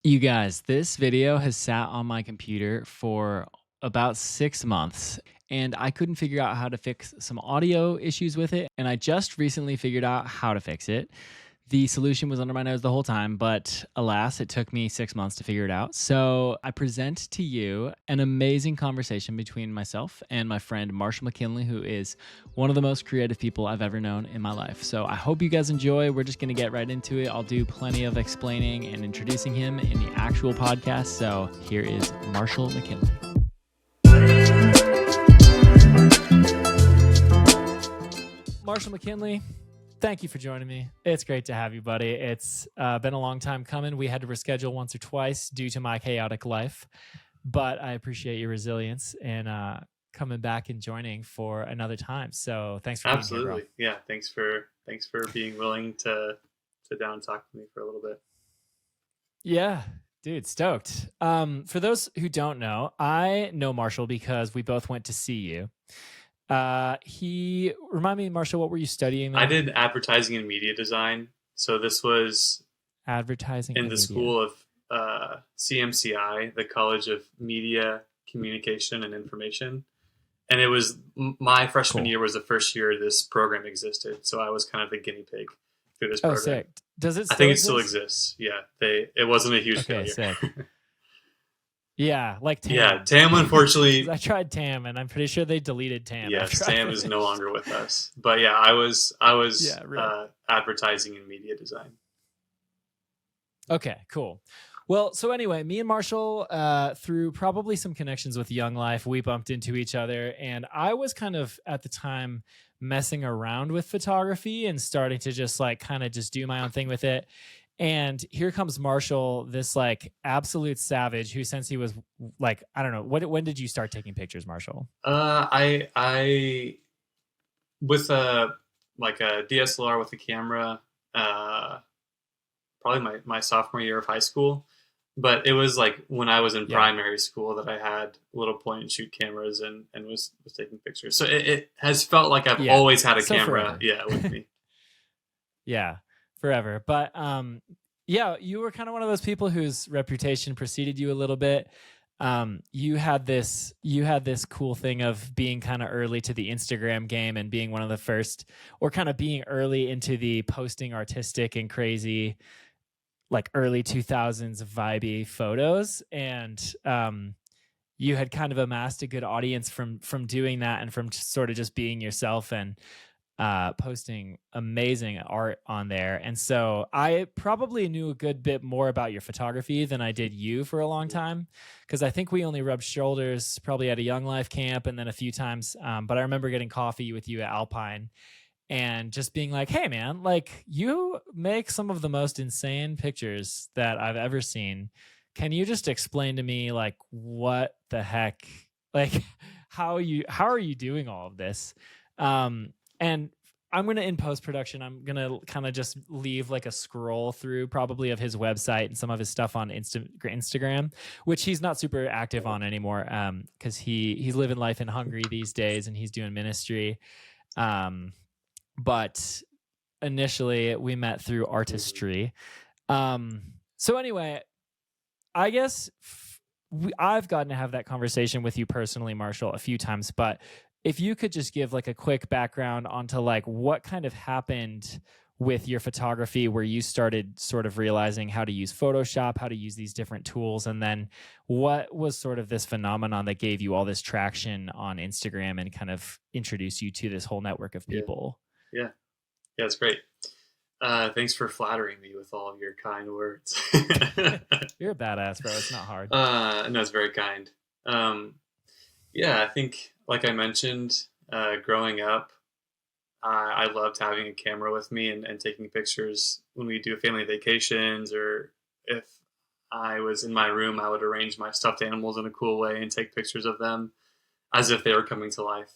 You guys, this video has sat on my computer for about 6 months and I couldn't figure out how to fix some audio issues with it. And I just recently figured out how to fix it. The solution was under my nose the whole time, but alas, it took me 6 months to figure it out. So I present to you an amazing conversation between myself and my friend Marshall McKinley, who is one of the most creative people I've ever known in my life. So I hope you guys enjoy. We're just going to get right into it. I'll do plenty of explaining and introducing him in the actual podcast. So here is Marshall McKinley. Marshall McKinley, thank you for joining me. It's great to have you, buddy. It's been a long time coming. We had to reschedule once or twice due to my chaotic life, but I appreciate your resilience and coming back and joining for another time. So thanks for being here, bro. Absolutely. Yeah. Thanks for being willing to sit down and talk to me for a little bit. Yeah, dude, stoked. For those who don't know, I know Marshall because we both went to CU. Remind me, Marshall, what were you studying there? I did advertising and media design. So this was Advertising in and the media. school of CMCI, the College of Media, Communication, and Information. And it was my freshman Cool. year was the first year this program existed. So I was kind of the guinea pig through this Oh, program. sick. Does it I still think it exist? still exists. Yeah. It wasn't a huge Okay, failure. sick. Yeah, like TAM. Yeah, TAM unfortunately. I tried TAM, and I'm pretty sure they deleted TAM. Yes, after I TAM is no finished. longer with us. But yeah, I was Yeah, really. advertising and media design. Okay, cool. Well, so anyway, me and Marshall, through probably some connections with Young Life, we bumped into each other, and I was kind of at the time messing around with photography and starting to just like kind of just do my own thing with it. And here comes Marshall, this like absolute savage who, since he was like, I don't know, when did you start taking pictures, Marshall? I with a DSLR with a camera, probably my sophomore year of high school. But it was like when I was in primary school that I had little point and shoot cameras and was taking pictures. So it has felt like I've always had a camera, with me. Yeah, forever. But yeah, you were kind of one of those people whose reputation preceded you a little bit. You had this cool thing of being kind of early to the Instagram game and being one of the first, or kind of being early into the posting artistic and crazy, like early 2000s vibey photos. And you had kind of amassed a good audience from doing that and from sort of just being yourself and posting amazing art on there. And so I probably knew a good bit more about your photography than I did you for a long time, because I think we only rubbed shoulders probably at a Young Life camp and then a few times. But I remember getting coffee with you at Alpine and just being like, hey, man, like you make some of the most insane pictures that I've ever seen. Can you just explain to me like what the heck, like how are you doing all of this? And I'm going to, in post-production, I'm going to kind of just leave like a scroll through probably of his website and some of his stuff on Instagram, which he's not super active on anymore because he's living life in Hungary these days and he's doing ministry. But initially we met through Artistry. So anyway, I guess I've gotten to have that conversation with you personally, Marshall, a few times, but if you could just give like a quick background onto like what kind of happened with your photography where you started sort of realizing how to use Photoshop, how to use these different tools, and then what was sort of this phenomenon that gave you all this traction on Instagram and kind of introduced you to this whole network of people. Yeah, it's great. Thanks for flattering me with all of your kind words. You're a badass, bro. It's not hard. No, it's very kind. Yeah, I think, like I mentioned, growing up, I loved having a camera with me and taking pictures when we do family vacations, or if I was in my room, I would arrange my stuffed animals in a cool way and take pictures of them as if they were coming to life.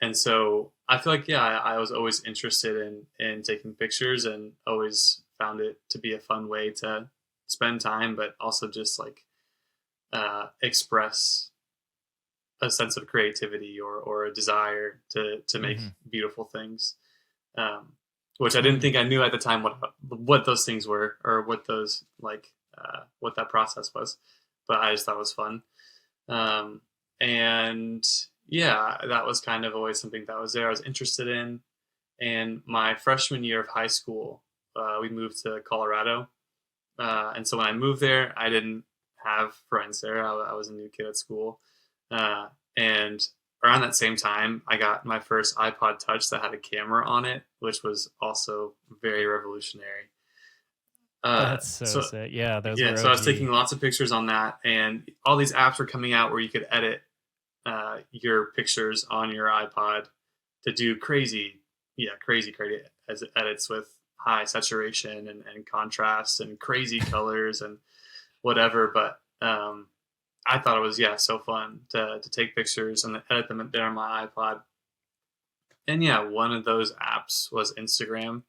And so I feel like, I was always interested in taking pictures and always found it to be a fun way to spend time, but also just like express a sense of creativity or a desire to make beautiful things, which I didn't think I knew at the time what those things were, or what those like what that process was, but I just thought it was fun. And yeah, that was kind of always something that was there. I was interested in. And my freshman year of high school, we moved to Colorado. And so when I moved there, I didn't have friends there. I was a new kid at school. And around that same time, I got my first iPod Touch that had a camera on it, which was also very revolutionary. That's so sick. Yeah, those were so I was OG. taking lots of pictures on that, and all these apps were coming out where you could edit your pictures on your iPod to do crazy edits with high saturation and contrast and crazy colors and whatever. But I thought it was so fun to take pictures and edit them there on my iPod. And yeah, one of those apps was Instagram.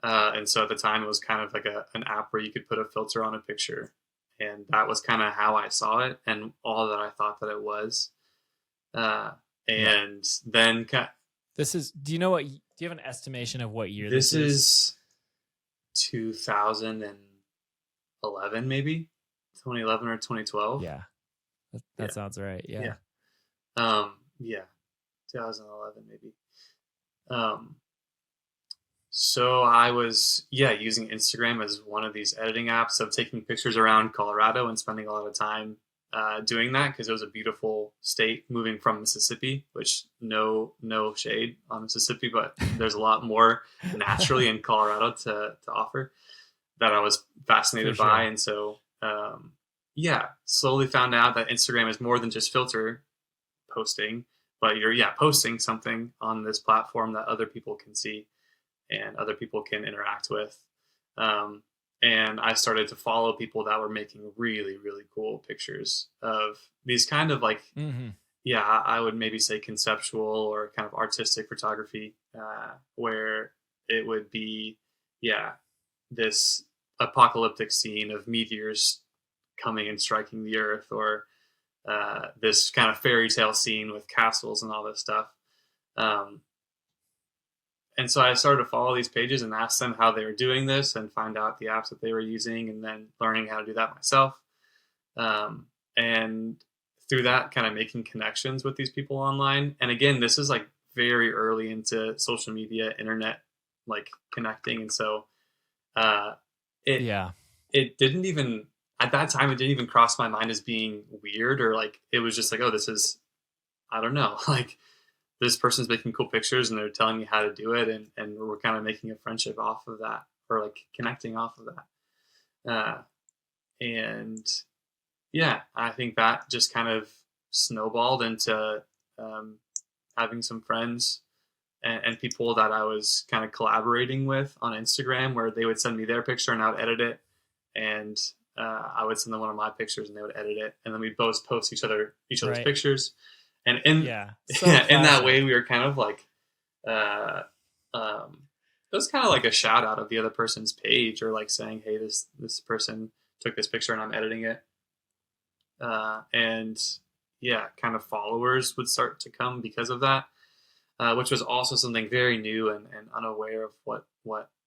And so at the time, it was kind of like an app where you could put a filter on a picture. And that was kind of how I saw it and all that I thought that it was. And then this is, do you have an estimation of what year this is? 2011, maybe 2011 or 2012. Yeah. That sounds right. Yeah. 2011 maybe. So I was using Instagram as one of these editing apps of taking pictures around Colorado and spending a lot of time doing that because it was a beautiful state moving from Mississippi, which no shade on Mississippi, but there's a lot more naturally in Colorado to offer that I was fascinated by. And so slowly found out that Instagram is more than just filter posting, but you're posting something on this platform that other people can see and other people can interact with. And I started to follow people that were making really, really cool pictures of these kind of like, I would maybe say conceptual or kind of artistic photography, where it would be, this apocalyptic scene of meteors coming and striking the earth, or this kind of fairy tale scene with castles and all this stuff. And so I started to follow these pages and ask them how they were doing this and find out the apps that they were using, and then learning how to do that myself. And through that, kind of making connections with these people online. And again, this is like very early into social media, internet, like connecting. And so it didn't even, at that time, it didn't even cross my mind as being weird, or like, it was just like, oh, this is, I don't know, like, this person's making cool pictures and they're telling me how to do it. And we're kind of making a friendship off of that, or like connecting off of that. And I think that just kind of snowballed into having some friends and people that I was kind of collaborating with on Instagram, where they would send me their picture and I would edit it. And I would send them one of my pictures and they would edit it. And then we'd both post each other's pictures. And in that way, we were kind of like, it was kind of like a shout out of the other person's page, or like saying, hey, this person took this picture and I'm editing it. And kind of followers would start to come because of that, which was also something very new and unaware of what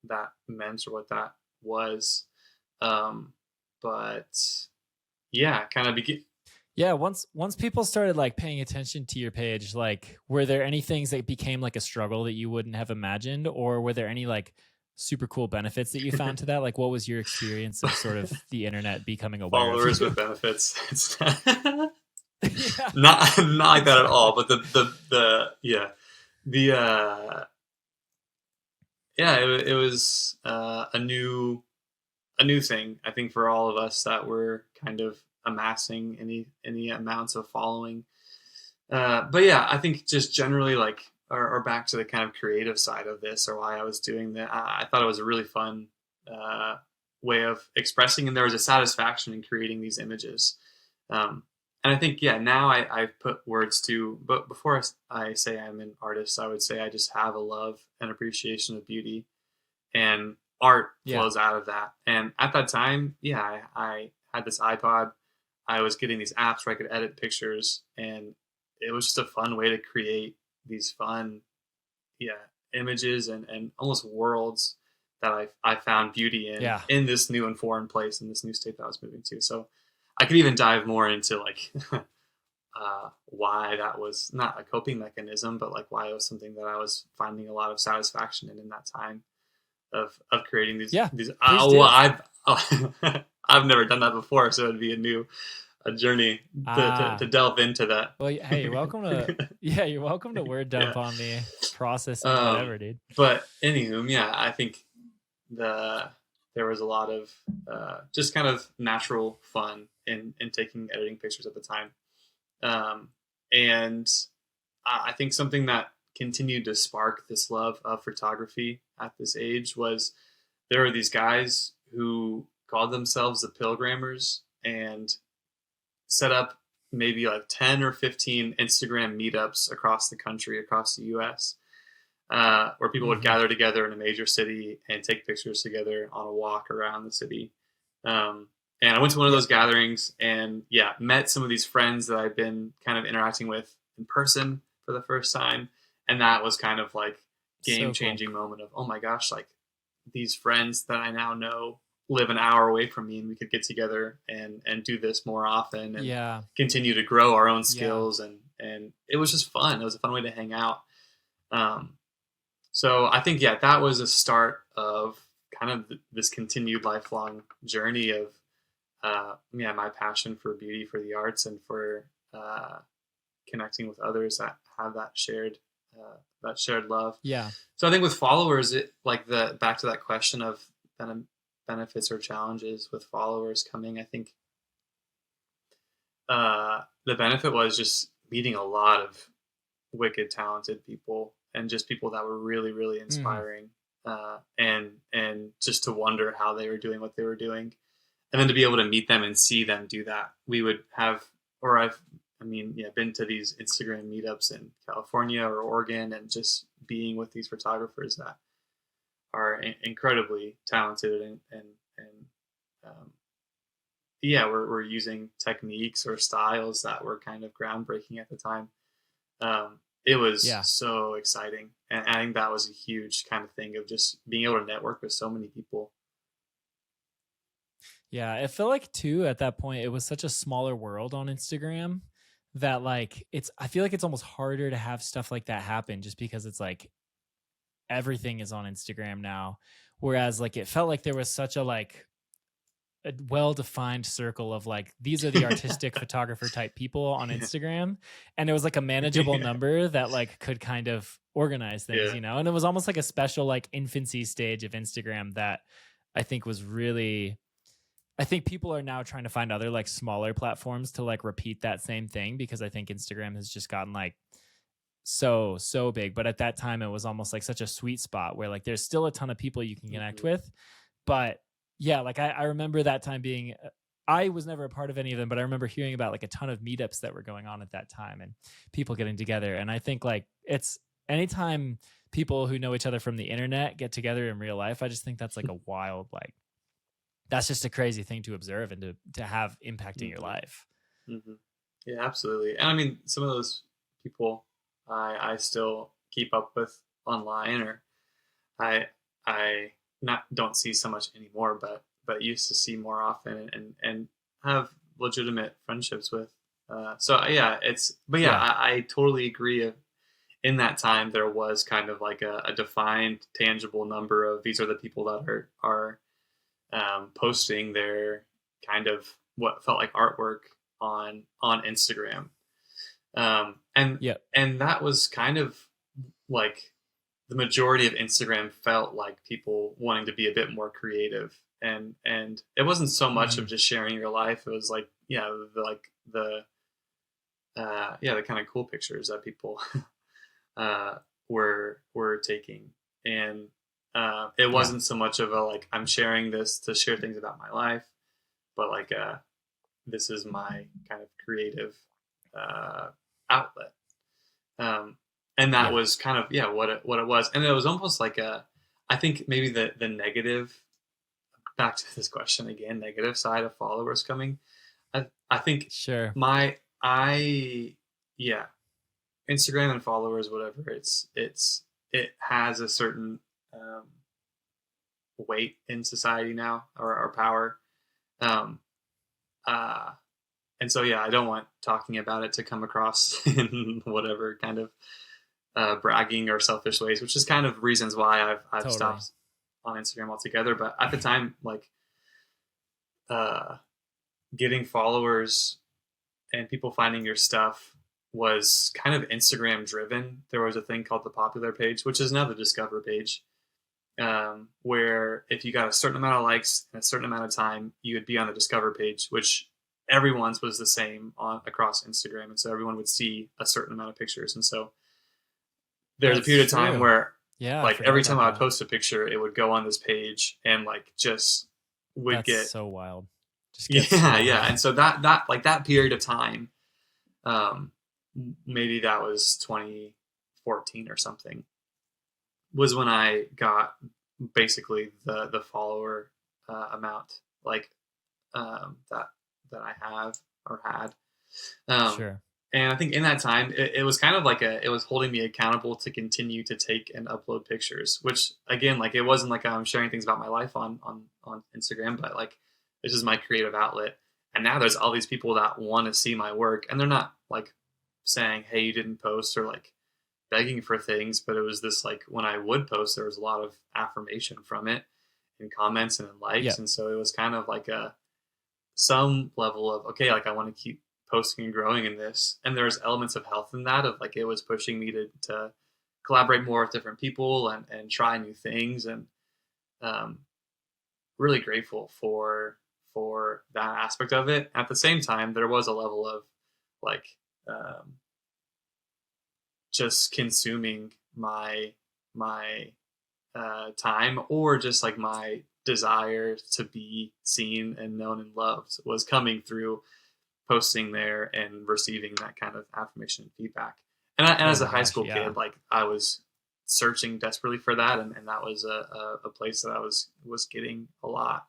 that meant or what that was. But kind of begin. Yeah, once people started like paying attention to your page, like, were there any things that became like a struggle that you wouldn't have imagined, or were there any like super cool benefits that you found to that? Like, what was your experience of sort of the internet becoming aware followers with benefits? It's not like that at all. But it was a new thing, I think, for all of us that were kind of amassing any amounts of following. I think just generally, like, or back to the kind of creative side of this, or why I was doing that, I thought it was a really fun way of expressing, and there was a satisfaction in creating these images. And I think, now I've put words to, but before I say I'm an artist, I would say I just have a love and appreciation of beauty, and art flows out of that. And at that time, I had this iPod. I was getting these apps where I could edit pictures, and it was just a fun way to create these fun, images and almost worlds that I found beauty Yeah. in this new and foreign place, in this new state that I was moving to. So I could even dive more into like why that was not a coping mechanism, but like why it was something that I was finding a lot of satisfaction in that time of creating Yeah. these. Please Well, do. I've never done that before, so it'd be a journey to Ah. delve into that. Well, hey, you're welcome to. Yeah, you're welcome to word Yeah. dump on me, processing whatever, dude. But anywho, yeah, I think the there was a lot of just kind of natural fun in taking editing pictures at the time, um, and I think something that continued to spark this love of photography at this age was there were these guys who called themselves the Pilgrimers and set up maybe like 10 or 15 Instagram meetups across the country, across the US, where people would Mm-hmm. gather together in a major city and take pictures together on a walk around the city. And I went to one of Yeah. those gatherings and yeah, met some of these friends that I've been kind of interacting with in person for the first time. And that was kind of like game So cool. changing moment of, oh my gosh, like these friends that I now know live an hour away from me and we could get together and do this more often and Yeah. continue to grow our own Yeah. skills. And it was just fun. It was a fun way to hang out. So I think, yeah, that was a start of kind of this continued lifelong journey of, yeah, my passion for beauty, for the arts, and for connecting with others that have that shared love. Yeah. So I think with followers, it like the back to that question of benefits or challenges with followers coming. I think the benefit was just meeting a lot of wicked talented people and just people that were really really inspiring, and just to wonder how they were doing what they were doing, and then to be able to meet them and see them do that. We would have, or yeah, been to these Instagram meetups in California or Oregon, and just being with these photographers that are incredibly talented and yeah, we're using techniques or styles that were kind of groundbreaking at the time. It was Yeah. so exciting, and I think that was a huge kind of thing of just being able to network with so many people. Yeah, I feel like too at that point it was such a smaller world on Instagram that like I feel like it's almost harder to have stuff like that happen just because it's like everything is on Instagram now. Whereas like it felt like there was such a like a well-defined circle of like these are the artistic photographer type people on Instagram, and it was like a manageable Yeah. number that like could kind of organize things, Yeah. you know. And it was almost like a special like infancy stage of Instagram that I think was really, I think people are now trying to find other like smaller platforms to like repeat that same thing because I think Instagram has just gotten like so big. But at that time it was almost like such a sweet spot where like there's still a ton of people you can connect Mhm. with. But yeah, like I remember that time being I was never a part of any of them, but I remember hearing about like a ton of meetups that were going on at that time and people getting together. And I think like it's anytime people who know each other from the internet get together in real life, I just think that's like a wild, like that's just a crazy thing to observe and to have impacting your Mhm. life. Mhm. Yeah, absolutely. And I mean, some of those people I still keep up with online, or I not don't see so much anymore, but used to see more often, and have legitimate friendships with. So yeah, but yeah, Yeah. I totally agree. In that time, there was kind of like a defined, tangible number of these are the people that are posting their kind of what felt like artwork on Instagram, and Yep. and that was kind of like the majority of Instagram felt like people wanting to be a bit more creative, and it wasn't so much of Mhm. just sharing your life. It was like, yeah, the kind of cool pictures that people uh, were taking, and it Yeah. wasn't so much of a like I'm sharing this to share things about my life, but like this is my kind of creative uh, outlet. Um, and that Yeah. was kind of, yeah, what it was, and it was almost like I think maybe the negative, back to this question again, negative side of followers coming. I think Sure. my I yeah, Instagram and followers, whatever, it has a certain um, weight in society now, or power. Um, uh, and so, yeah, I don't want talking about it to come across in whatever kind of bragging or selfish ways, which is kind of reasons why I've Totally. stopped on Instagram altogether. But at the time, like uh, getting followers and people finding your stuff was kind of Instagram driven. There was a thing called the popular page, which is now the discover page, where if you got a certain amount of likes in a certain amount of time, you would be on the discover page, which everyone's was the same on across Instagram, and so everyone would see a certain amount of pictures. And so there's a That's period of time true. where Yeah, I like forgot every time about I would that. post a picture, it would go on this page and like just would That's get so wild. Just gets yeah, so yeah. high. And so that like that period of time, um, maybe that was 2014 or something, was when I got basically the follower amount like that I have or had. Um, Sure. and I think in that time, it was kind of like it was holding me accountable to continue to take and upload pictures, which again, like it wasn't like I'm sharing things about my life on Instagram, but like this is my creative outlet. And now there's all these people that want to see my work, and they're not like saying, "Hey, you didn't post," or like begging for things, but it was this like when I would post, there was a lot of affirmation from it in comments and in likes, Yep. and so it was kind of like a some level of okay, like I want to keep posting and growing in this, and there's elements of health in that of like it was pushing me to collaborate more with different people and try new things, and um, really grateful for that aspect of it. At the same time, there was a level of like um, just consuming my time, or just like my desire to be seen and known and loved was coming through posting there and receiving that kind of affirmation and feedback. And Oh as a my high gosh. school Yeah. kid, like I was searching desperately for that, and that was a place that I was getting a lot.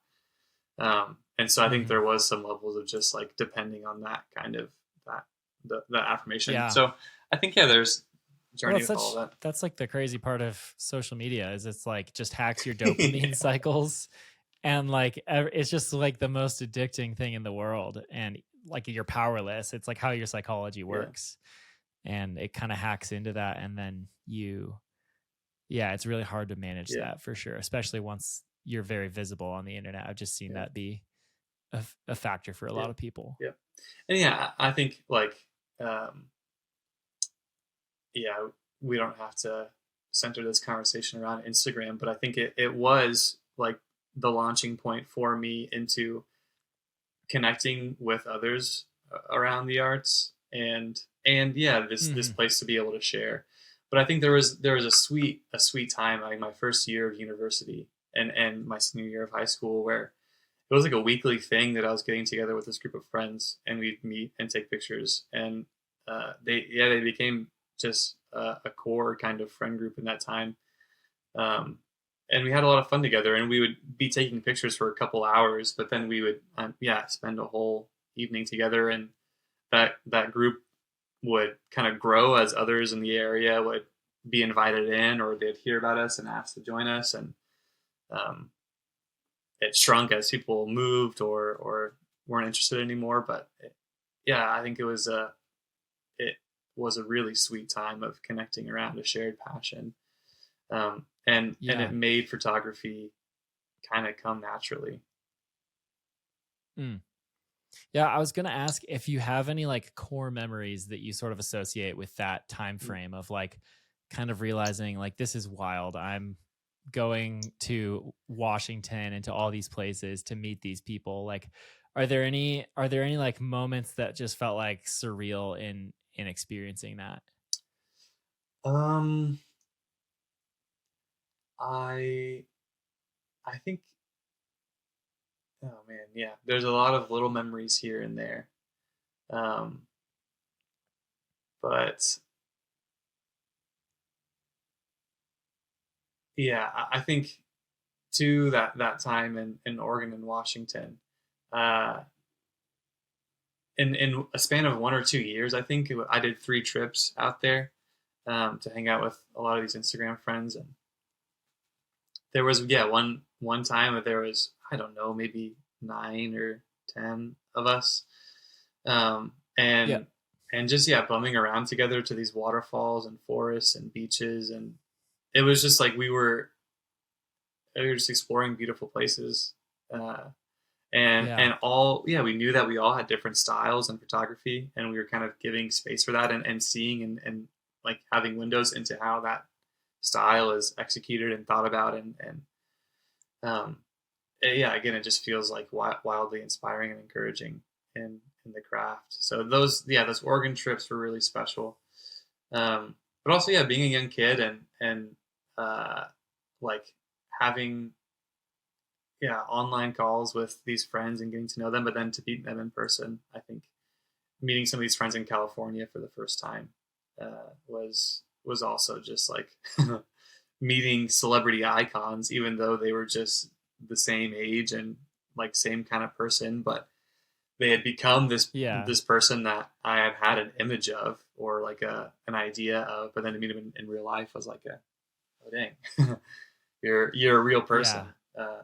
And so I think Hmm. there was some levels of just like depending on that kind of that the affirmation. Yeah. So I think yeah, there's a Well, journey with all of that's like the crazy part of social media is it's like just hacks your that. dopamine cycles, and like it's just like the most addicting thing in the world, and like you're powerless. It's like how your psychology Yeah, works, and it kind of hacks into that, and then yeah, it's really hard to manage yeah, that for sure, especially once you're very visible on the internet. I've just seen yeah, that be a factor for a yeah, lot of people. yeah. And yeah, I think like um, yeah, we don't have to center this conversation around Instagram, but I think it was like the launching point for me into connecting with others around the arts, and yeah, this Hmm. place to be able to share. But I think there was a sweet time like my first year of university and my senior year of high school, where it was like a weekly thing that I was getting together with this group of friends, and we'd meet and take pictures. And they became just a core kind of friend group in that time. Um, and we had a lot of fun together, and we would be taking pictures for a couple hours, but then we would yeah, spend a whole evening together, and that group would kind of grow as others in the area would be invited in, or they'd hear about us and ask to join us. And um, it shrunk as people moved or weren't interested anymore. But yeah, I think it was a really sweet time of connecting around a shared passion, and Yeah. it made photography kind of come naturally. Mm. Yeah, I was gonna ask if you have any like core memories that you sort of associate with that time frame of like kind of realizing like this is wild. I'm going to Washington and to all these places to meet these people. Like, are there any like moments that just felt like surreal in experiencing that? Um, I I think oh man, yeah. There's a lot of little memories here and there, um, but yeah, I think to that time in Oregon and Washington, uh, in a span of 1 or 2 years, I think I did 3 trips out there to hang out with a lot of these Instagram friends, and there was, yeah, one time that there was, I don't know, maybe 9 or 10 of us, um, Yeah. and just, yeah, bumming around together to these waterfalls and forests and beaches, and it was just like we were just exploring beautiful places, uh, Yeah. and all, yeah, we knew that we all had different styles in photography, and we were kind of giving space for that, and seeing, and like having windows into how that style is executed and thought about, and um, yeah, again, it just feels like wildly inspiring and encouraging in the craft. So those, yeah, those Oregon trips were really special. But also, yeah, being a young kid, and uh, like having, yeah, online calls with these friends and getting to know them, but then to meet them in person, I think meeting some of these friends in California for the first time was also just like meeting celebrity icons, even though they were just the same age and like same kind of person, but they had become Yeah. this person that I had had an image of, or like an idea of, but then to meet him in real life was like oh dang, you're a real Yeah. person.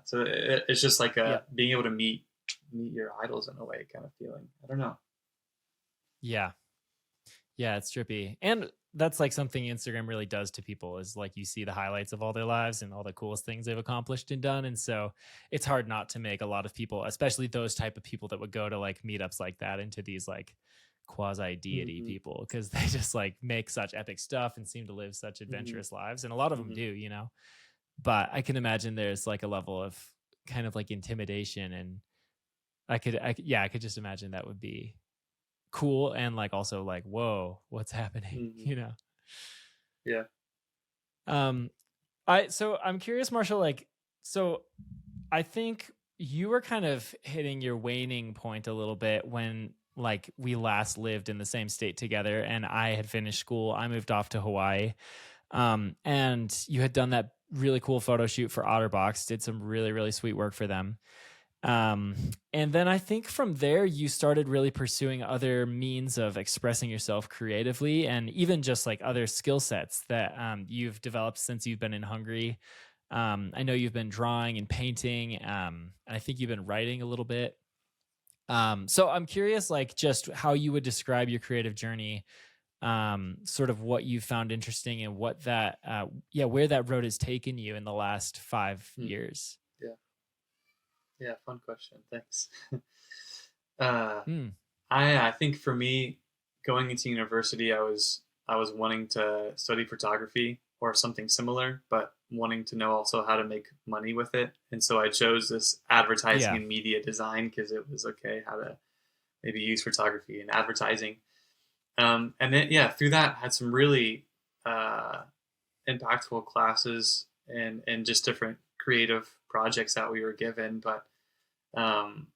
So it's just like Yeah. being able to meet your idols in a way kind of feeling. I don't know. Yeah. Yeah, it's trippy. And that's like something Instagram really does to people is like you see the highlights of all their lives and all the coolest things they've accomplished and done. And so it's hard not to make a lot of people, especially those type of people that would go to like meetups like that, into these like quasi deity Hmm. people, because they just like make such epic stuff and seem to live such Hmm. adventurous lives. And a lot of them Hmm. do, you know. But I can imagine there's like a level of kind of like intimidation, and yeah, I could just imagine that would be cool and like also like, whoa, what's happening? Hmm. You know. Yeah. um so I'm curious, Marshall, like, so I think you were kind of hitting your waning point a little bit when like we last lived in the same state together and I had finished school. I moved off to Hawaii. And you had done that really cool photo shoot for Otterbox, did some really, really sweet work for them. Um, and then I think from there, you started really pursuing other means of expressing yourself creatively, and even just like other skill sets that you've developed since you've been in Hungary. I know you've been drawing and painting, and I think you've been writing a little bit. So I'm curious, like, just how you would describe your creative journey, sort of what you found interesting and what that, yeah, where that road has taken you in the last five Hmm. years. Yeah. Yeah. Fun question. Thanks. uh, Hmm. I think for me, going into university, I was wanting to study photography or something similar, but wanting to know also how to make money with it. And so I chose this advertising Yeah. and media design because it was okay how to maybe use photography and advertising. And then, yeah, through that, had some really uh, impactful classes, and just different creative projects that we were given. But um,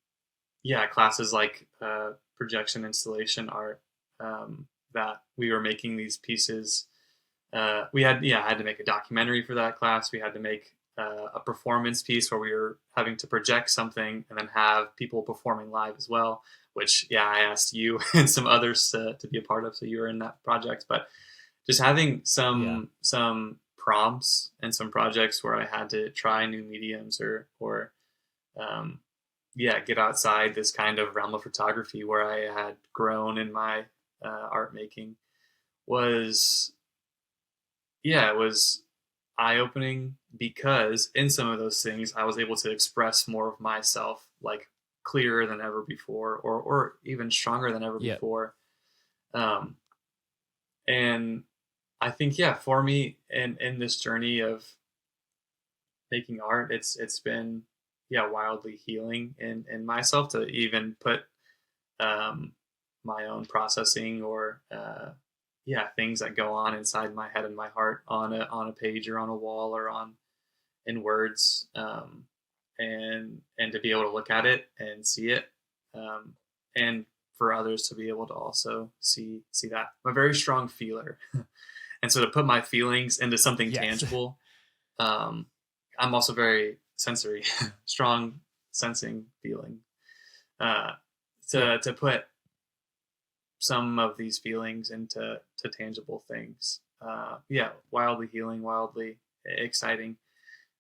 yeah, classes like projection installation art, that we were making these pieces. We had, yeah, I had to make a documentary for that class. We had to make a performance piece where we were having to project something and then have people performing live as well. Which, yeah, I asked you and some others to be a part of, so you were in that project. But just having Yeah. some prompts and some projects where I had to try new mediums, or um, yeah, get outside this kind of realm of photography where I had grown in my art making, was, yeah, it was eye opening, because in some of those things I was able to express more of myself, like clearer than ever before, or even stronger than ever Yep. before. Um, and I think, yeah, for me in this journey of making art, it's been, yeah, wildly healing in myself to even put um, my own processing, or yeah, things that go on inside my head and my heart on a page or on a wall or on in words, and to be able to look at it and see it, um, and for others to be able to also see that. I'm a very strong feeler, and so to put my feelings into something Yes. tangible, um, I'm also very sensory, strong sensing feeling. Uh, Yep. to put some of these feelings to tangible things. Yeah, wildly healing, wildly exciting.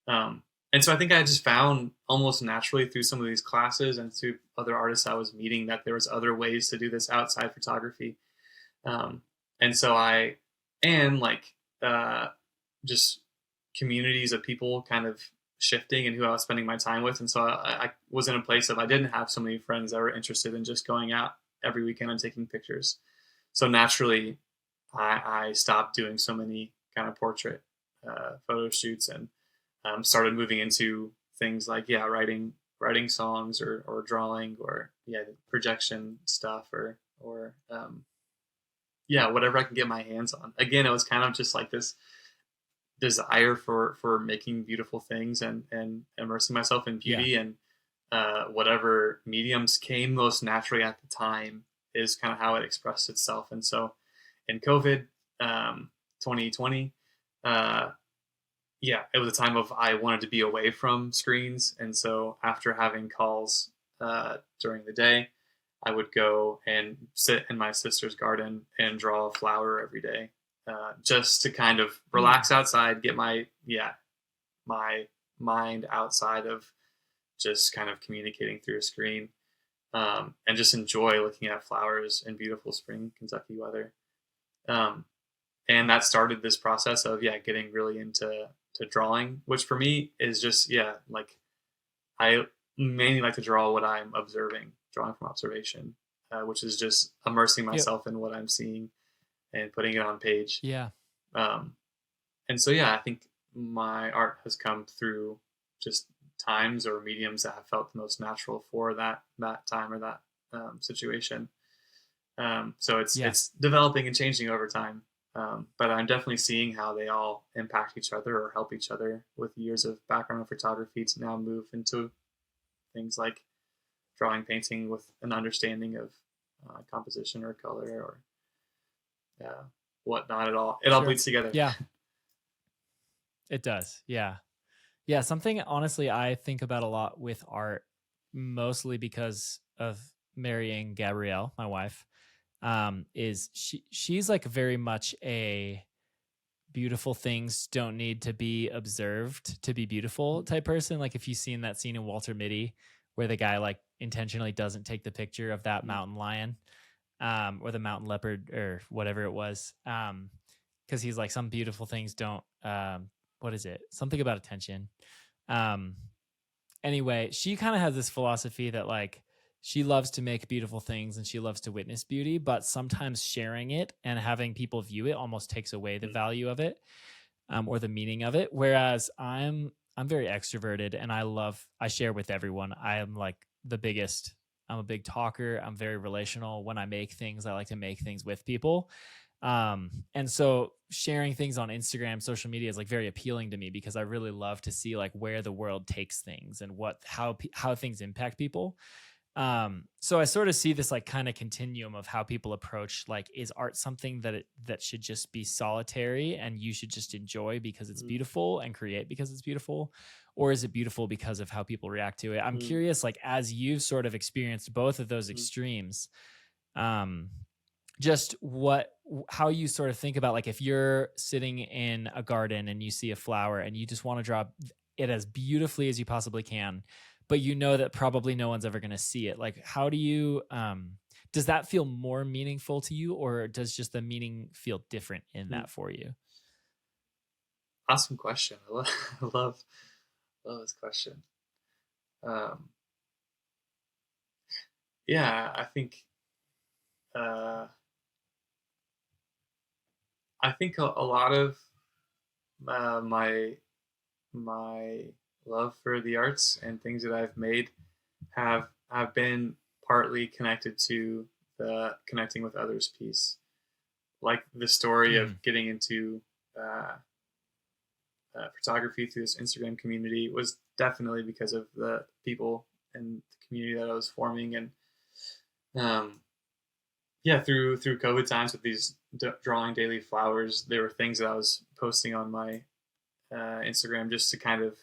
And so I think I just found almost naturally through some of these classes and through other artists I was meeting that there was other ways to do this outside photography. Um, and so and like just communities of people kind of shifting and who I was spending my time with. And so I was in a place of I didn't have so many friends that were interested in just going out every weekend and taking pictures. So naturally, I stopped doing so many kind of portrait photo shoots and started moving into things like writing songs or drawing or projection stuff or whatever I can get my hands on. Again, it was kind of just like this desire for making beautiful things and immersing myself in beauty and whatever mediums came most naturally at the time is kind of how it expressed itself. And so in COVID 2020, it was a time of I wanted to be away from screens. And so after having calls during the day, I would go and sit in my sister's garden and draw a flower every day, just to kind of relax outside, get my mind outside of just kind of communicating through a screen, and just enjoy looking at flowers in beautiful spring Kentucky weather. And that started this process of getting really into drawing, which for me is just like I mainly like to draw what I'm observing, drawing from observation, which is just immersing myself in what I'm seeing and putting it on page. Yeah. And so I think my art has come through just times or mediums that have felt the most natural for that time or that situation. So it's developing and changing over time. But I'm definitely seeing how they all impact each other or help each other with years of background in photography to now move into things like drawing, painting with an understanding of composition or color or whatnot. It all bleeds together. Yeah, it does. Yeah. Something honestly I think about a lot with art, mostly because of marrying Gabrielle, my wife. Is she's like very much a beautiful things don't need to be observed to be beautiful type person. Like if you've seen that scene in Walter Mitty where the guy like intentionally doesn't take the picture of that mountain lion, or the mountain leopard or whatever it was, because he's like, some beautiful things don't, what is it, something about attention. Anyway, she kind of has this philosophy that like she loves to make beautiful things and she loves to witness beauty, but sometimes sharing it and having people view it almost takes away the value of it, or the meaning of it. Whereas I'm very extroverted and I share with everyone. I am like I'm a big talker. I'm very relational. When I make things, I like to make things with people. And so sharing things on Instagram, social media is like very appealing to me because I really love to see like where the world takes things and how things impact people. So I sort of see this like kind of continuum of how people approach, like, is art something that should just be solitary and you should just enjoy because it's beautiful and create because it's beautiful? Or is it beautiful because of how people react to it? I'm curious, like, as you've sort of experienced both of those extremes, just how you sort of think about, like, if you're sitting in a garden and you see a flower and you just want to draw it as beautifully as you possibly can, but you know that probably no one's ever going to see it. Like, how do you, does that feel more meaningful to you, or does just the meaning feel different in that for you? Awesome question. I love this question. I think, a lot of my love for the arts and things that I've made have been partly connected to the connecting with others piece, like the story of getting into photography through this Instagram community was definitely because of the people and the community that I was forming. And through COVID times with these drawing daily flowers, there were things that I was posting on my Instagram just to kind of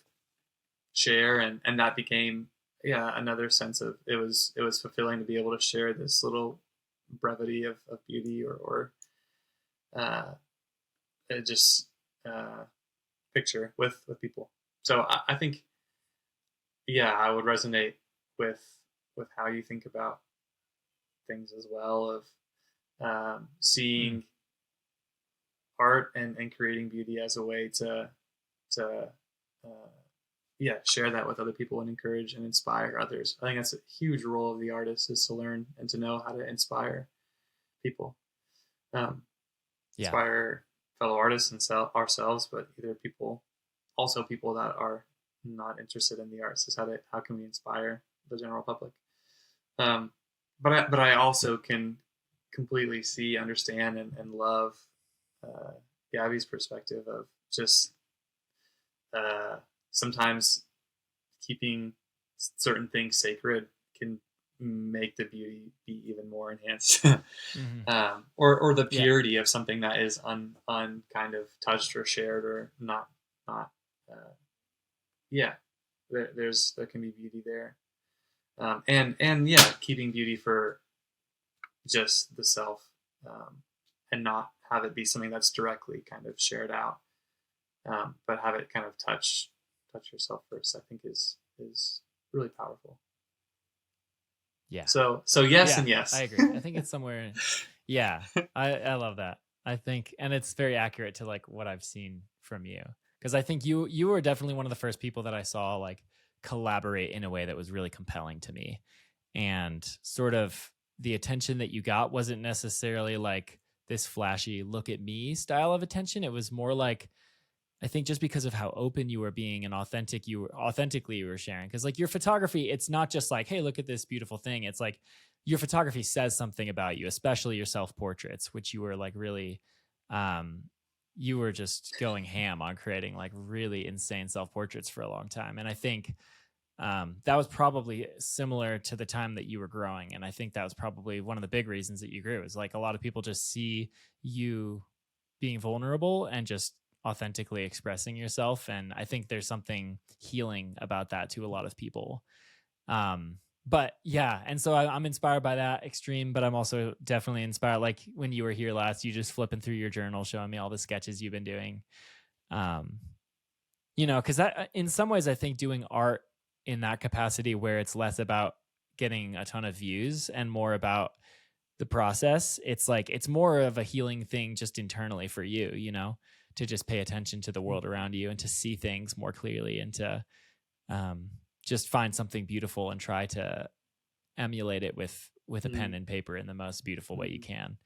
share, and that became another sense of it was fulfilling to be able to share this little brevity of beauty or just picture with people. So I think, yeah, I would resonate with how you think about things as well, of Mm. seeing art and creating beauty as a way to uh, yeah, share that with other people and encourage and inspire others. I think that's a huge role of the artist, is to learn and to know how to inspire people, um, Yeah. inspire fellow artists and ourselves, but either people, also people that are not interested in the arts, is how can we inspire the general public. Um, but I also can completely see, understand, and love uh, Gabby's perspective of just uh, sometimes keeping certain things sacred can make the beauty be even more enhanced. Hmm. Or the Yeah. purity of something that is un kind of touched or shared or not. Uh, yeah, there can be beauty there, and yeah, keeping beauty for just the self, and not have it be something that's directly kind of shared out, but have it kind of touch yourself first. I think is really powerful. Yeah. So yes Yeah. and I yes. agree. I think it's somewhere. Yeah. I love that. I think, and it's very accurate to like what I've seen from you. Cause I think you were definitely one of the first people that I saw like collaborate in a way that was really compelling to me. And sort of the attention that you got wasn't necessarily like this flashy look at me style of attention. It was more like, I think just because of how open you were being and authentically you were sharing. Cause like your photography, it's not just like, hey, look at this beautiful thing. It's like your photography says something about you, especially your self portraits, which you were like really, um, you were just going ham on creating like really insane self portraits for a long time. And I think that was probably similar to the time that you were growing. And I think that was probably one of the big reasons that you grew, is like a lot of people just see you being vulnerable and just authentically expressing yourself. And I think there's something healing about that to a lot of people. Um, but yeah, and so I'm inspired by that extreme, but I'm also definitely inspired. Like when you were here last, you just flipping through your journal, showing me all the sketches you've been doing. Um, because that, in some ways, I think doing art in that capacity, where it's less about getting a ton of views and more about the process, it's like it's more of a healing thing just internally for you, to just pay attention to the world around you and to see things more clearly and to um, just find something beautiful and try to emulate it with a pen Mm, and paper in the most beautiful way you mm, can.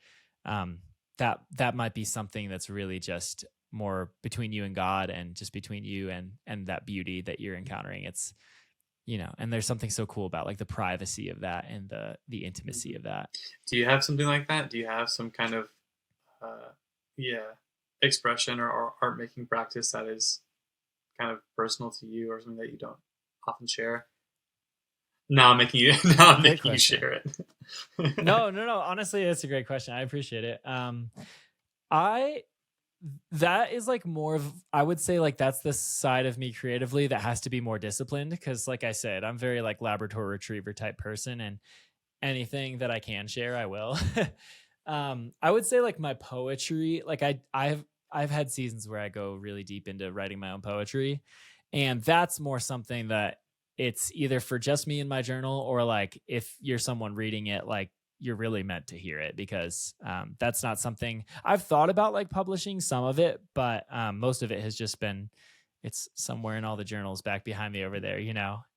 um, that might be something that's really just more between you and God, and just between you and that beauty that you're encountering. It's, and there's something so cool about like the privacy of that and the intimacy mhm. of that. Do you have something like that? Do you have some kind of yeah, expression or art making practice that is kind of personal to you, or something that you don't often share? Now I'm making you now I'm Great making you question. share it. No, honestly, that's a great question. I appreciate it. I that is like more of, I would say like that's the side of me creatively that has to be more disciplined, because like I said, I'm very like Labrador retriever type person, and anything that I can share I will. I would say like my poetry, like I've had seasons where I go really deep into writing my own poetry, and that's more something that it's either for just me in my journal, or like if you're someone reading it, like you're really meant to hear it, because that's not something I've thought about like publishing some of it, but most of it has just been, it's somewhere in all the journals back behind me over there,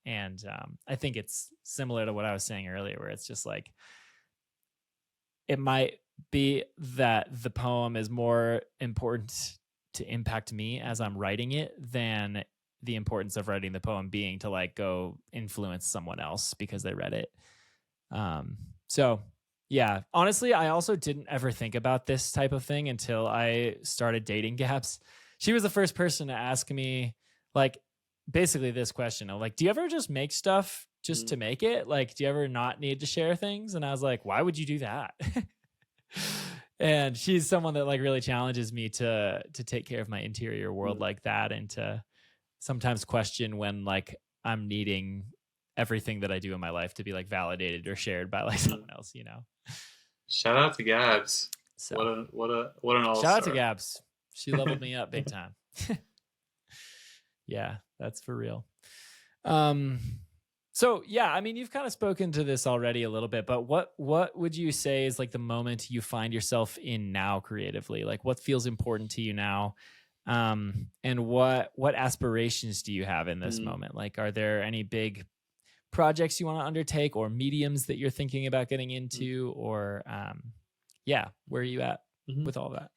and I think it's similar to what I was saying earlier, where it's just like it might be that the poem is more important to impact me as I'm writing it than the importance of writing the poem being to like go influence someone else because they read it. So yeah, honestly, I also didn't ever think about this type of thing until I started dating Gaps. She was the first person to ask me like basically this question of like, do you ever just make stuff just Mm, to make it? Like, do you ever not need to share things? And I was like, why would you do that? And she's someone that like really challenges me to take care of my interior world mm. like that, and to sometimes question when like I'm needing everything that I do in my life to be like validated or shared by like Mm. someone else. Shout out to Gabs. So What an all shout out to star. Gabs. She leveled me up big time. Yeah, That's for real. Um, so yeah, I mean, you've kind of spoken to this already a little bit, but what would you say is like the moment you find yourself in now creatively? Like what feels important to you now? And what aspirations do you have in this Mm, moment? Like, are there any big projects you want to undertake or mediums that you're thinking about getting mm, into? Or yeah, where are you at mhm. with all that?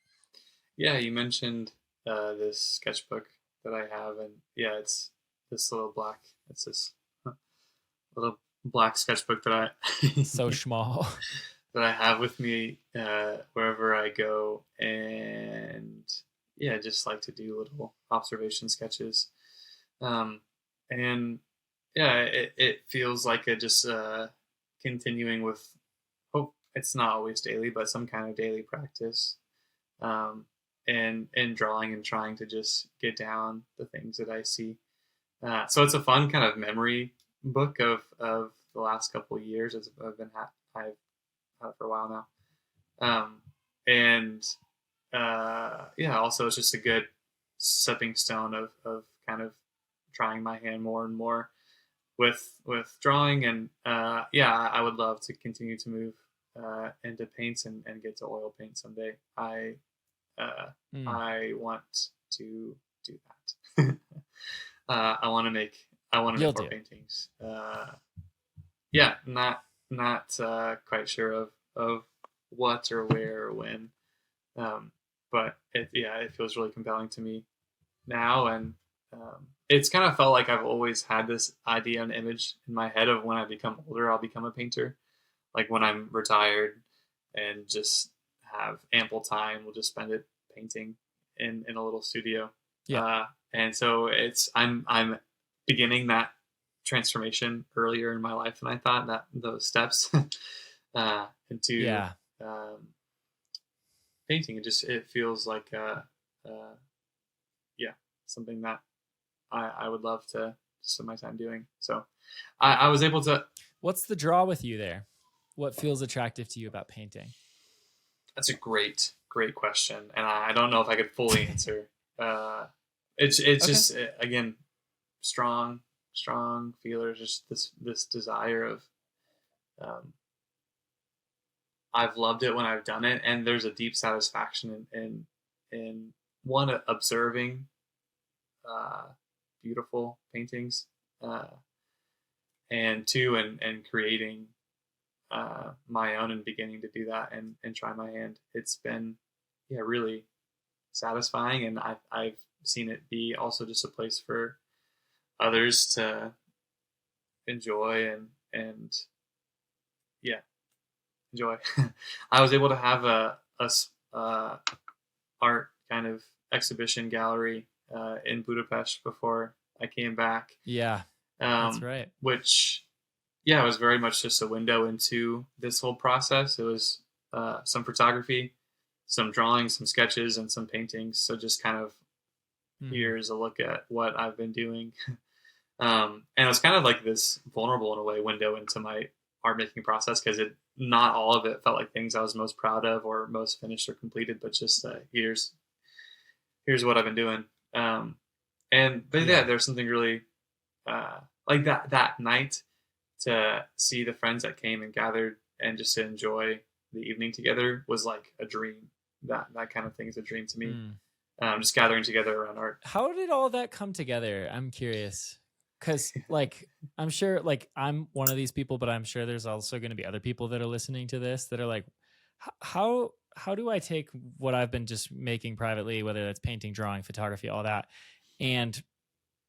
Yeah, you mentioned this sketchbook that I have, and yeah, it's this little black. It's this little black sketchbook that I So small. that I have with me wherever I go, and yeah, I just like to do little observation sketches, um, and yeah, it feels like a just continuing with hope. It's not always daily, but some kind of daily practice, um, and drawing and trying to just get down the things that I see. So it's a fun kind of memory book of the last couple of years. As I've had it for a while now. And yeah, also it's just a good stepping stone of kind of trying my hand more and more with drawing. And yeah, I would love to continue to move into paints and get to oil paint someday. Uh, Mm, I want to do that. I want to you'll make more do it. paintings. Yeah, not quite sure of what or where or when, but it feels really compelling to me now, and it's kind of felt like I've always had this idea and image in my head of when I become older, I'll become a painter. Like when I'm retired and just have ample time, we'll just spend it painting in a little studio. Yeah. Uh, and so I'm beginning that transformation earlier in my life than I thought. That those steps into Yeah. um, painting, it feels like yeah, something that I would love to spend my time doing. So I was able to. What's the draw with you there? What feels attractive to you about painting? That's a great question, and I don't know if I could fully answer. Uh, it's Okay. just again strong feelers, just this desire of um, I've loved it when I've done it, and there's a deep satisfaction in one observing uh, beautiful paintings, uh, and two and creating my own and beginning to do that and try my hand. It's been yeah really satisfying, and I've seen it be also just a place for others to enjoy and yeah enjoy. I was able to have a art kind of exhibition gallery in Budapest before I came back, Yeah, that's um, right. which yeah, it was very much just a window into this whole process. It was some photography, some drawing, some sketches, and some paintings. So just kind of Hmm. here's a look at what I've been doing. And it was kind of like this vulnerable in a way window into my art making process because it not all of it felt like things I was most proud of or most finished or completed, but just here's what I've been doing. And but yeah, Yeah. there's something really like that night to see the friends that came and gathered and just to enjoy the evening together was like a dream. That kind of thing is a dream to me. Hmm. Just gathering together around art. How did all that come together? I'm curious. Cause like I'm sure like I'm one of these people, but I'm sure there's also going to be other people that are listening to this that are like, how do I take what I've been just making privately, whether that's painting, drawing, photography, all that, and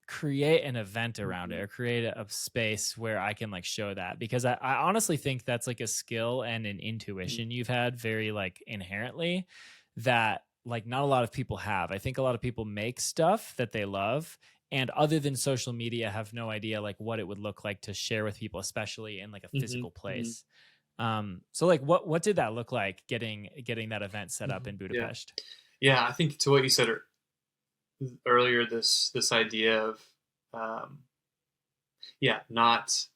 create an event around it Mm-hmm. or create a space where I can like show that? Because I honestly think that's like a skill and an Mm-hmm. intuition you've had very like inherently that like not a lot of people have. I think a lot of people make stuff that they love and other than social media have no idea like what it would look like to share with people, especially in like a physical Mm-hmm. place. So like what did that look like getting that event set up Mm-hmm. in Yeah, Budapest? yeah. I think to what you said earlier, this idea of um, yeah, not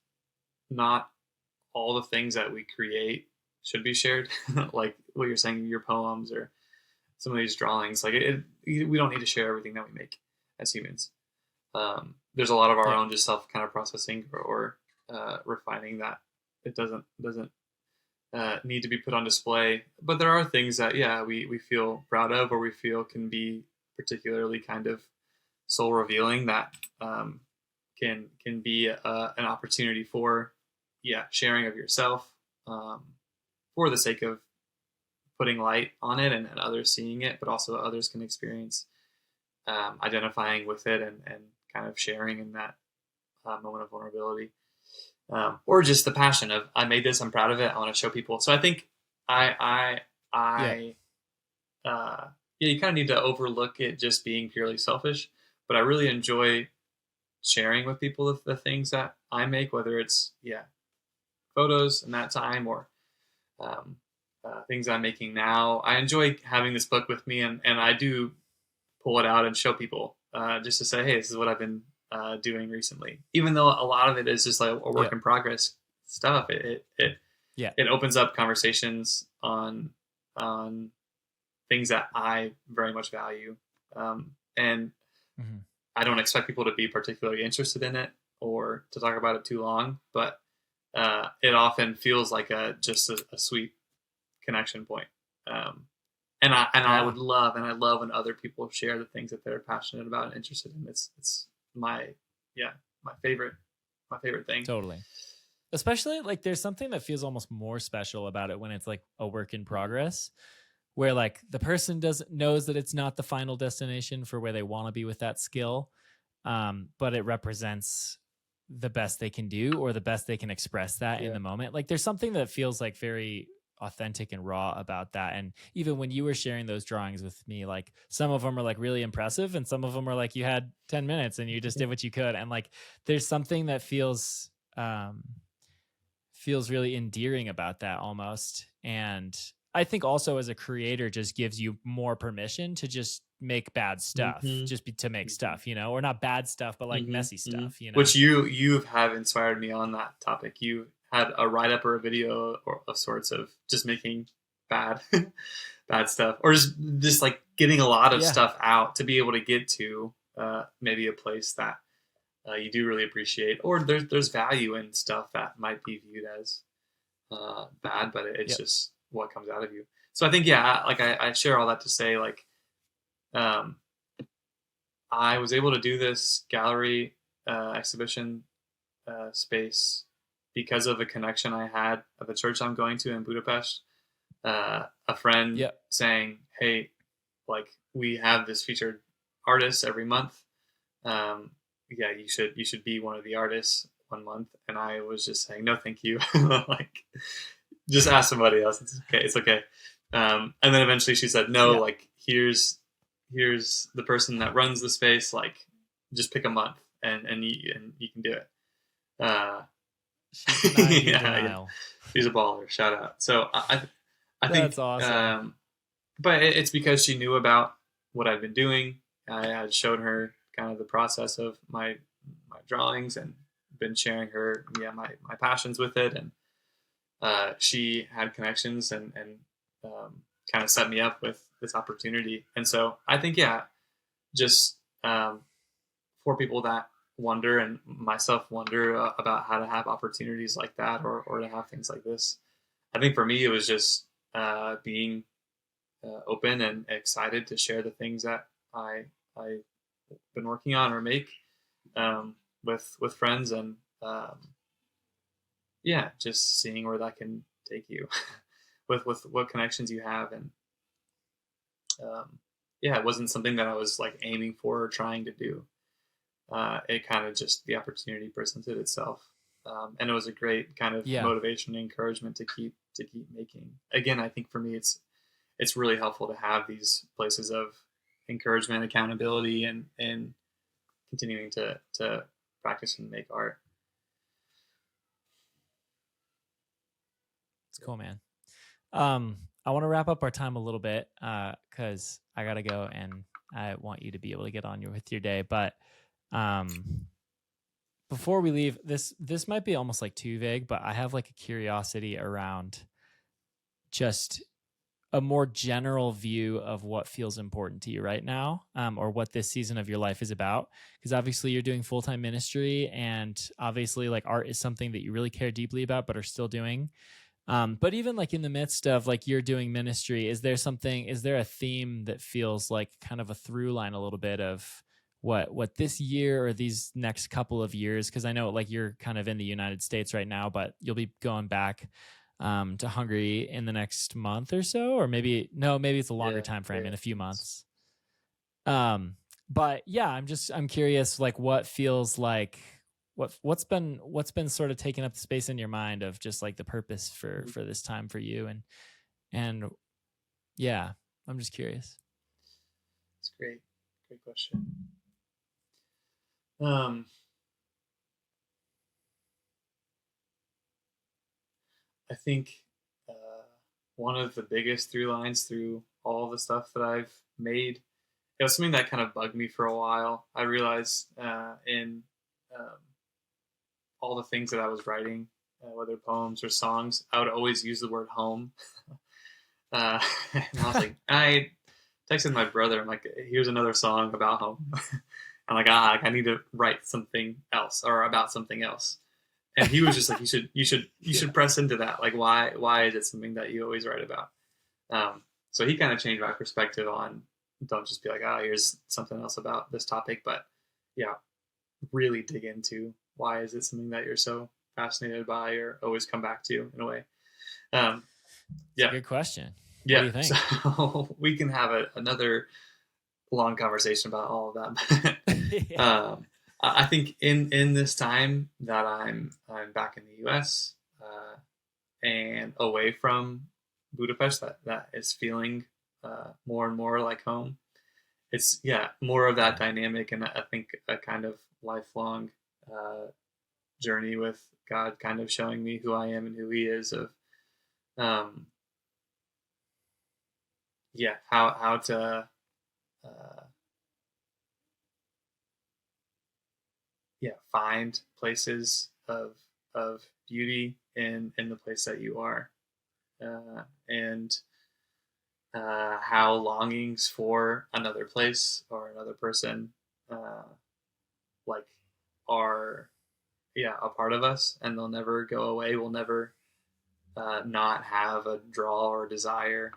all the things that we create should be shared, like what you're saying, your poems or some of these drawings. Like we don't need to share everything that we make as humans. there's a lot of our Yeah. own just self kind of processing or refining that it doesn't need to be put on display. But there are things that, yeah, we feel proud of, or we feel can be particularly kind of soul revealing, that can be an opportunity for, yeah, sharing of yourself, for the sake of putting light on it, and others seeing it, but also others can experience identifying with it, and kind of sharing in that moment of vulnerability, or just the passion of, I made this, I'm proud of it, I want to show people. So I think Yeah. I yeah, you kind of need to overlook it just being purely selfish, but I really enjoy sharing with people the things that I make, whether it's, yeah, photos in that time, or um, things I'm making now. I enjoy having this book with me, and I do pull it out and show people, just to say, hey, this is what I've been doing recently. Even though a lot of it is just like a Yeah. work in progress stuff, Yeah. it opens up conversations on things that I very much value, and Mhm. I don't expect people to be particularly interested in it or to talk about it too long, but it often feels like a sweet connection point. Um, and I Yeah. would love, and I love when other people share the things that they're passionate about and interested in. It's my, yeah, my favorite thing. Totally. Especially like there's something that feels almost more special about it when it's like a work in progress, where like the person doesn't knows that it's not the final destination for where they want to be with that skill, but it represents the best they can do, or the best they can express that in Yeah. the moment. Like there's something that feels like very authentic and raw about that. And even when you were sharing those drawings with me, like some of them are like really impressive, and some of them are like you had 10 minutes and you just did what you could. And like there's something that feels really endearing about that almost. And I think also as a creator just gives you more permission to just make bad stuff, Mm-hmm. to make Mm-hmm. stuff, or not bad stuff, but like Mm-hmm. messy Mm-hmm. stuff. Which you have inspired me on that topic. You had a write up or a video or of sorts of just making bad bad stuff, or just like getting a lot of Yeah. stuff out to be able to get to maybe a place that you do really appreciate, or there's value in stuff that might be viewed as bad, but it's Yep. just what comes out of you. So I think, yeah, like I share all that to say, like, um, I was able to do this gallery exhibition space because of a connection I had at the church I'm going to in Budapest. A friend Yep. saying, "Hey, like we have this featured artist every month. Um, yeah, you should be one of the artists one month." And I was just saying, "No, thank you." Like, just ask somebody else. It's okay. It's okay. And then eventually she said, "No, Yeah. like here's the person that runs the space. Like, just pick a month, and you can do it." Uh, She denied your yeah, denial. she's a baller. Shout out. So I think, That's awesome. but it's because she knew about what I've been doing. I had shown her kind of the process of my drawings, and been sharing her, yeah, my passions with it, and she had connections, and kind of set me up with this opportunity. And so I think, yeah, just for people that wonder, and myself wonder, about how to have opportunities like that, or to have things like this. I think for me, it was just being open and excited to share the things that I've been working on or make, with friends, and yeah, just seeing where that can take you with what connections you have. And yeah, it wasn't something that I was like aiming for or trying to do. It kind of just, the opportunity presented itself, and it was a great kind of Yeah. motivation and encouragement to keep making. Again, I think for me, it's really helpful to have these places of encouragement, accountability, and continuing to practice and make art. It's cool, man. I want to wrap up our time a little bit, because I gotta go and I want you to be able to get on with your day. But before we leave, this might be almost like too vague, but I have like a curiosity around just a more general view of what feels important to you right now, or what this season of your life is about. Because obviously you're doing full time ministry, and obviously like art is something that you really care deeply about, but are still doing. But even like in the midst of like you're doing ministry, is there a theme that feels like kind of a through line a little bit of what this year or these next couple of years? Because I know like you're kind of in the United States right now, but you'll be going back to Hungary in the next month or so, or maybe no, maybe it's a longer Yeah, time frame yeah. in a few months. Um, but yeah, I'm curious, like what feels like what's been sort of taking up the space in your mind of just like the purpose Mhm. for this time for you, and yeah, I'm just curious. It's great. Great question. Um, I think uh, one of the biggest through lines through all the stuff that I've made, it was something that kind of bugged me for a while. I realized in um, all the things that I was writing, whether poems or songs, I would always use the word home. And I was like, I texted my brother. I'm like, here's another song about home. I'm like, I need to write something else or about something else. And he was just like, you Yeah. should press into that. Like, why is it something that you always write about? So he kind of changed my perspective on, don't just be like, here's something else about this topic, but yeah, really dig into why is it something that you're so fascinated by or always come back to in a way. Um, It's a yeah, good question. What do yeah. you think? So we can have another long conversation about all of that. Yeah. I think in this time that I'm back in the U.S. And away from Budapest, that is feeling more and more like home. It's more of that Yeah. dynamic, and I think a kind of lifelong journey with God, kind of showing me who I am and who He is. Of um, how to uh, find places of beauty in the place that you are, and how longings for another place or another person uh, like are a part of us, and they'll never go away. We'll never not have a draw or desire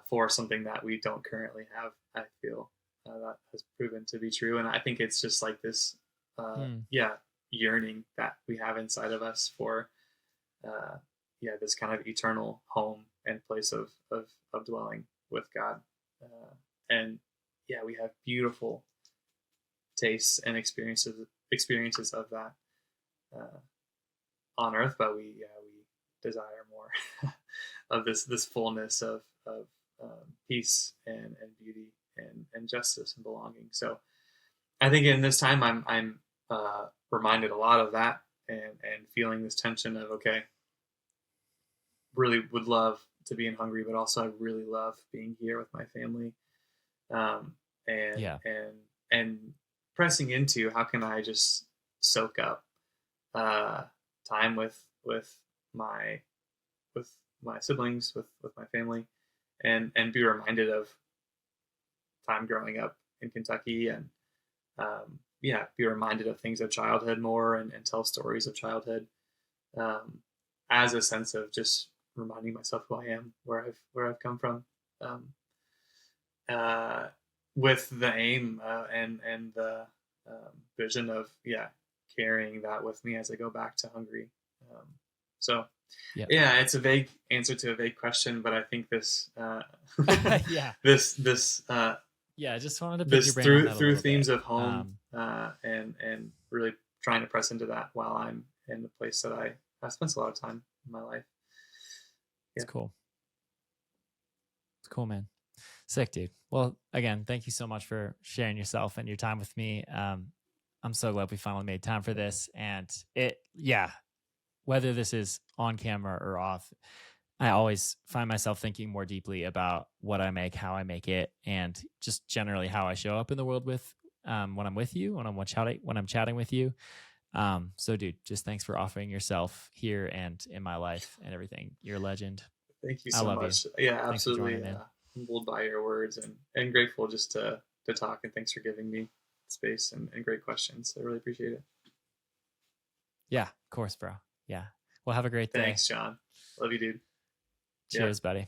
for something that we don't currently have. I feel that has proven to be true, and I think it's just like this, Hmm. yearning that we have inside of us for, uh, this kind of eternal home and place of dwelling with God, and we have beautiful tastes and experiences of that uh, on earth, but we desire more of this fullness of peace and beauty and justice and belonging. So I think in this time I'm reminded a lot of that, and feeling this tension of, okay, really would love to be in Hungary, but also I really love being here with my family, um, and Yeah. and and pressing into how can I just soak up uh, time with my with my siblings, with my family, and be reminded of time growing up in Kentucky, and be reminded of things of childhood more, and tell stories of childhood, um, as a sense of just reminding myself who I am, where I've come from, um, uh, with the aim and the vision of carrying that with me as I go back to Hungary. Um, so Yep. it's a vague answer to a vague question, but I think this Yeah. this Yeah. I just wanted to pick your this brain on through that a little themes bit. of home, Um, and really trying to press into that while I'm in the place that I spent a lot of time in my life. it's Yeah, cool. It's cool, man. Sick, dude. Well, again, thank you so much for sharing yourself and your time with me. I'm so glad we finally made time for this. And whether this is on camera or off, I always find myself thinking more deeply about what I make, how I make it, and just generally how I show up in the world with when I'm with you, when I'm chatting with you. So, dude, just thanks for offering yourself here and in my life and everything. You're a legend. Thank you I so love you. much. Yeah, Thanks for absolutely. joining, man. Humbled by your words and grateful just to talk. And thanks for giving me space and great questions. I really appreciate it. Yeah, of course, bro. Yeah. Well, have a great day. Thanks, John. Love you, dude. Yeah. Cheers, buddy.